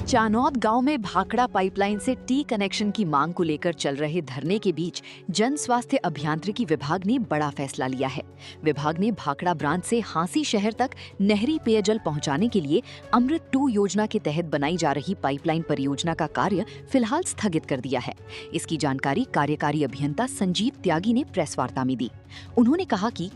चानौद गांव में भाखड़ा पाइपलाइन से टी कनेक्शन की मांग को लेकर चल रहे धरने के बीच जन स्वास्थ्य अभियांत्रिकी विभाग ने बड़ा फैसला लिया है। विभाग ने भाखड़ा ब्रांच से हांसी शहर तक नहरी पेयजल पहुंचाने के लिए अमृत 2 योजना के तहत बनाई जा रही पाइपलाइन परियोजना का कार्य फिलहाल स्थगित कर दिया है। इसकी जानकारी कार्यकारी अभियंता संजीव त्यागी ने प्रेस वार्ता में दी। उन्होंने कहा कि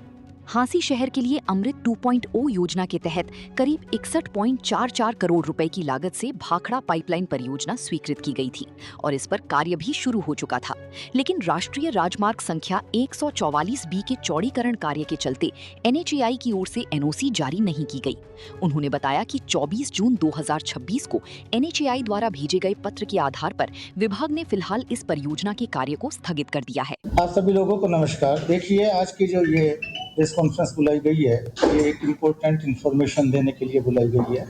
हांसी शहर के लिए अमृत 2.0 योजना के तहत करीब 61.44 करोड़ रुपए की लागत से भाखड़ा पाइपलाइन परियोजना स्वीकृत की गई थी और इस पर कार्य भी शुरू हो चुका था। लेकिन राष्ट्रीय राजमार्ग संख्या 144B के चौड़ीकरण कार्य के चलते NHAI की ओर से NOC जारी नहीं की गई। उन्होंने बताया कि 24 जून 2026 को NHAI द्वारा भेजे गए पत्र के आधार पर विभाग ने फिलहाल इस परियोजना के कार्य को स्थगित कर दिया है। आप सभी लोगों को नमस्कार। देखिए, आज की जो ये प्रेस कॉन्फ्रेंस बुलाई गई है, ये एक इम्पोर्टेंट इन्फॉर्मेशन देने के लिए बुलाई गई है।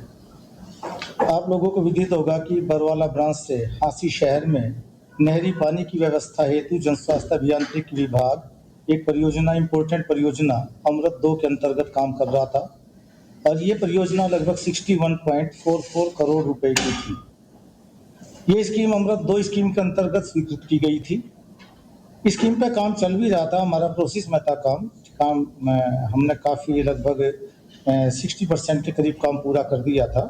आप लोगों को विदित होगा कि बरवाला ब्रांच से हांसी शहर में नहरी पानी की व्यवस्था हेतु जन स्वास्थ्य अभियांत्रिकी विभाग एक परियोजना, इम्पोर्टेंट परियोजना अमृत 2 के अंतर्गत काम कर रहा था और ये परियोजना लगभग 61.44 करोड़ रुपए की थी। ये स्कीम अमृत 2 स्कीम के अंतर्गत स्वीकृत की गई थी। स्कीम पे काम चल भी रहा था, हमारा प्रोसेस में था काम हमने काफ़ी लगभग 60% के करीब काम पूरा कर दिया था।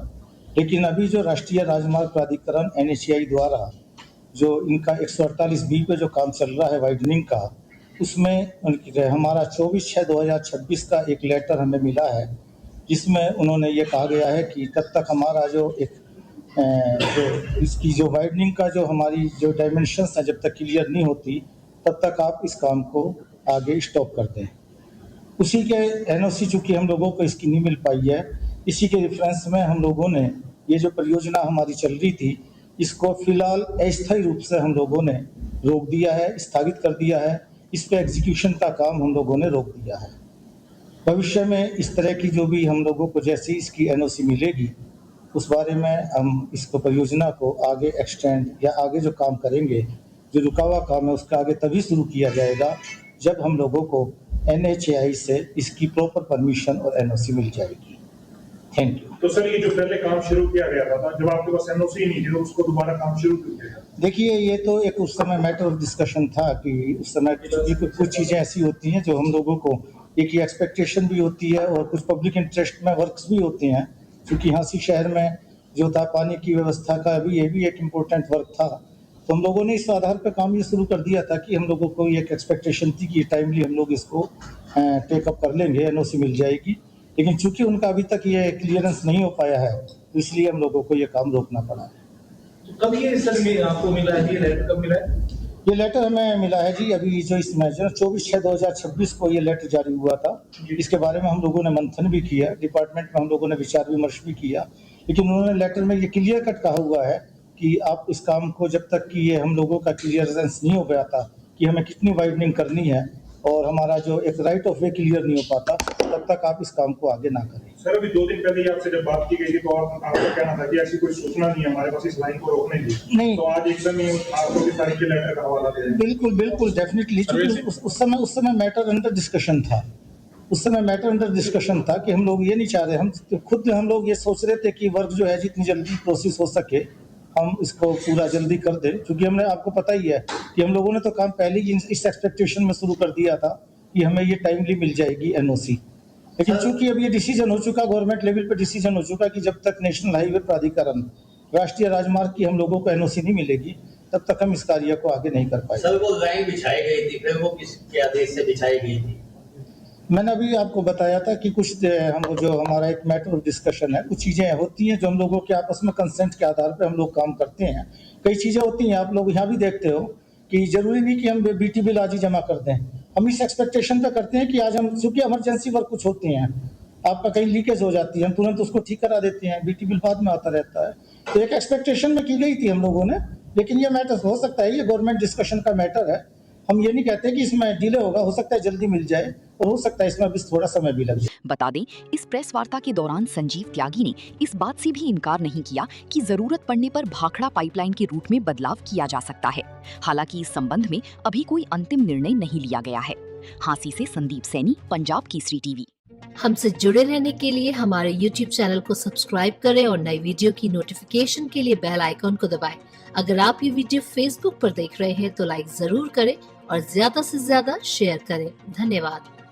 लेकिन अभी जो राष्ट्रीय राजमार्ग प्राधिकरण NHAI द्वारा जो इनका 148B पे जो काम चल रहा है वाइडनिंग का, उसमें हमारा 24/6/2026 का एक लेटर हमें मिला है, जिसमें उन्होंने ये कहा गया है कि तब तक हमारा जो इसकी जो वाइडनिंग का जो हमारी जो डायमेंशंस हैं जब तक क्लियर नहीं होती तब तक आप इस काम को आगे स्टॉप कर दें। उसी के NOC चूँकि हम लोगों को इसकी नहीं मिल पाई है, इसी के रेफरेंस में हम लोगों ने ये जो परियोजना हमारी चल रही थी इसको फिलहाल अस्थायी रूप से हम लोगों ने रोक दिया है, स्थगित कर दिया है। इस पे एग्जीक्यूशन का काम हम लोगों ने रोक दिया है। भविष्य में इस तरह की जो भी हम लोगों को जैसी इसकी NOC मिलेगी उस बारे में हम इसको परियोजना को आगे एक्सटेंड या आगे जो काम करेंगे, जो रुका हुआ काम है उसका आगे तभी शुरू किया जाएगा जब हम लोगों को NHAI से इसकी प्रॉपर परमिशन और NOC मिल जाएगी। Thank you. तो सर, ये जो पहले काम शुरू किया गया था, जब आपके पास NOC ही नहीं थी तो उसको दोबारा काम शुरू क्यों किया? देखिए, ये तो एक उस समय मैटर ऑफ डिस्कशन था कि उस समय कुछ चीज़ें ऐसी होती हैं जो हम लोगों को एक एक्सपेक्टेशन भी होती है और कुछ पब्लिक इंटरेस्ट में वर्क्स भी होते हैं। क्योंकि हांसी शहर में जो था पानी की व्यवस्था का भी ये भी एक इम्पोर्टेंट वर्क था, तो हम लोगों ने इस आधार पर काम ये शुरू कर दिया था कि हम लोगों को एक एक्सपेक्टेशन थी कि टाइमली हम लोग इसको टेकअप कर लेंगे, NOC मिल जाएगी। लेकिन चूंकि उनका अभी तक ये क्लियरेंस नहीं हो पाया है तो इसलिए हम लोगों को ये काम रोकना पड़ा है। तो कब ये सर आपको मिला है? ये लेटर कब मिला है? ये लेटर हमें मिला है जी अभी जो इसमें 24/6/2026 को ये लेटर जारी हुआ था। इसके बारे में हम लोगों ने मंथन भी किया, डिपार्टमेंट में हम लोगों ने विचार विमर्श भी किया, लेकिन उन्होंने लेटर में ये क्लियर कट कहा हुआ है कि आप इस काम को जब तक कि ये हम लोगों का क्लियरेंस नहीं हो गया था कि हमें कितनी वाइडनिंग करनी है और हमारा जो एक राइट ऑफ वे क्लियर नहीं हो पाता तब तक आप इस काम को आगे ना करें। सर, अभी 2 दिन पहले आपसे जब बात की गई थी तो आपका कहना था कि ऐसी कोई सूचना नहीं है हमारे पास इस लाइन को रोकने की। नहीं, तो आज एकदम ही आपको किस तारीख के लेटर का हवाला दे रहे हैं? बिल्कुल डेफिनेटली। उस समय मैटर अंडर डिस्कशन था। उस समय मैटर अंडर डिस्कशन था कि हम लोग ये नहीं चाह रहे, हम लोग ये सोच रहे थे कि वर्क जो है जितनी जल्दी प्रोसेस हो सके हम इसको पूरा जल्दी कर दें। क्योंकि हमने आपको पता ही है कि हम लोगों ने तो काम पहले ही इस एक्सपेक्टेशन में शुरू कर दिया था कि हमें ये टाइमली मिल जाएगी NOC। लेकिन चूंकि अब ये डिसीजन हो चुका, गवर्नमेंट लेवल पे डिसीजन हो चुका कि जब तक नेशनल हाईवे प्राधिकरण राष्ट्रीय राजमार्ग की हम लोगों को NOC नहीं मिलेगी तब तक हम इस कार्य को आगे नहीं कर पाएंगे। सर, वो लाइन बिछाई गई थी, फिर वो किसके आदेश से बिछाई गई थी? मैंने अभी आपको बताया था कि कुछ हम जो हमारा एक मैटर ऑफ डिस्कशन है, कुछ चीज़ें होती हैं जो हम लोगों के आपस में कंसेंट के आधार पर हम लोग काम करते हैं। कई चीज़ें होती हैं, आप लोग यहाँ भी देखते हो कि जरूरी नहीं कि हम BT बिल आज ही जमा कर दें। हम इस एक्सपेक्टेशन पे करते हैं कि आज हम, चूँकि इमरजेंसी वर्क कुछ होते हैं, आपका कहीं लीकेज हो जाती है, हम तुरंत उसको ठीक करा देते हैं, BT बिल बाद में आता रहता है। तो एक एक्सपेक्टेशन में की गई थी हम लोगों ने, लेकिन ये मैटर हो सकता है, ये गवर्नमेंट डिस्कशन का मैटर है। हम ये नहीं कहते कि इसमें डिले होगा, हो सकता है जल्दी मिल जाए और हो सकता है इसमें अभी थोड़ा समय भी लग जाए। बता दें, इस प्रेस वार्ता के दौरान संजीव त्यागी ने इस बात से भी इनकार नहीं किया कि जरूरत पड़ने पर भाखड़ा पाइपलाइन के रूट में बदलाव किया जा सकता है। हालांकि इस संबंध में अभी कोई अंतिम निर्णय नहीं लिया गया है। हांसी से संदीप सैनी, पंजाब केसरी टीवी। हमसे जुड़े रहने के लिए हमारे YouTube चैनल को सब्सक्राइब करें और नई वीडियो की नोटिफिकेशन के लिए बेल आइकॉन को दबाएं। अगर आप ये वीडियो Facebook पर देख रहे हैं तो लाइक जरूर करें और ज्यादा से ज्यादा शेयर करें। धन्यवाद।